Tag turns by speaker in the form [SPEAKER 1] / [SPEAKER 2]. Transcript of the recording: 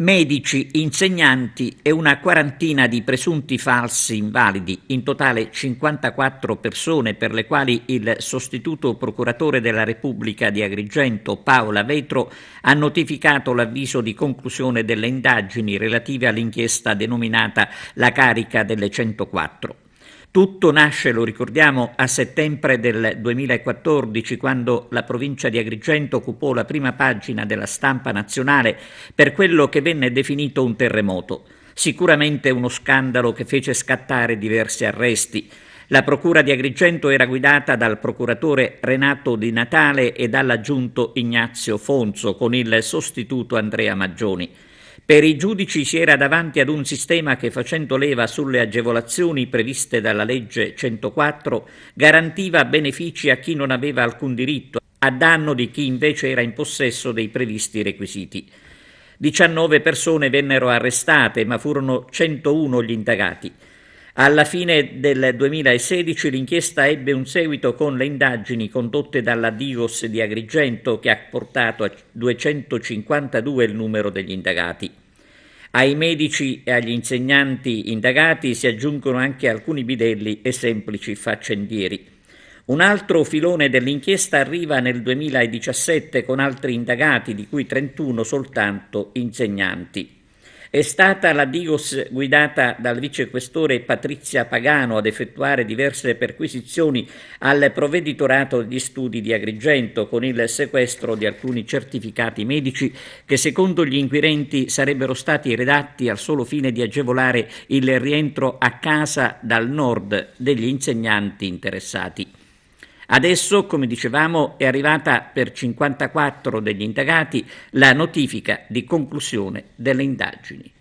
[SPEAKER 1] Medici, insegnanti e una quarantina di presunti falsi invalidi, in totale 54 persone per le quali il sostituto procuratore della Repubblica di Agrigento, Paola Vetro, ha notificato l'avviso di conclusione delle indagini relative all'inchiesta denominata La carica delle 104. Tutto nasce, lo ricordiamo, a settembre del 2014, quando la provincia di Agrigento occupò la prima pagina della stampa nazionale per quello che venne definito un terremoto. Sicuramente uno scandalo che fece scattare diversi arresti. La procura di Agrigento era guidata dal procuratore Renato Di Natale e dall'aggiunto Ignazio Fonzo, con il sostituto Andrea Maggioni. Per i giudici si era davanti ad un sistema che, facendo leva sulle agevolazioni previste dalla legge 104, garantiva benefici a chi non aveva alcun diritto, a danno di chi invece era in possesso dei previsti requisiti. 19 persone vennero arrestate, ma furono 101 gli indagati. Alla fine del 2016 l'inchiesta ebbe un seguito con le indagini condotte dalla Digos di Agrigento, che ha portato a 252 il numero degli indagati. Ai medici e agli insegnanti indagati si aggiungono anche alcuni bidelli e semplici faccendieri. Un altro filone dell'inchiesta arriva nel 2017 con altri indagati, di cui 31 soltanto insegnanti. È stata la Digos guidata dal vicequestore Patrizia Pagano ad effettuare diverse perquisizioni al provveditorato degli studi di Agrigento, con il sequestro di alcuni certificati medici che secondo gli inquirenti sarebbero stati redatti al solo fine di agevolare il rientro a casa dal nord degli insegnanti interessati. Adesso, come dicevamo, è arrivata per 54 degli indagati la notifica di conclusione delle indagini.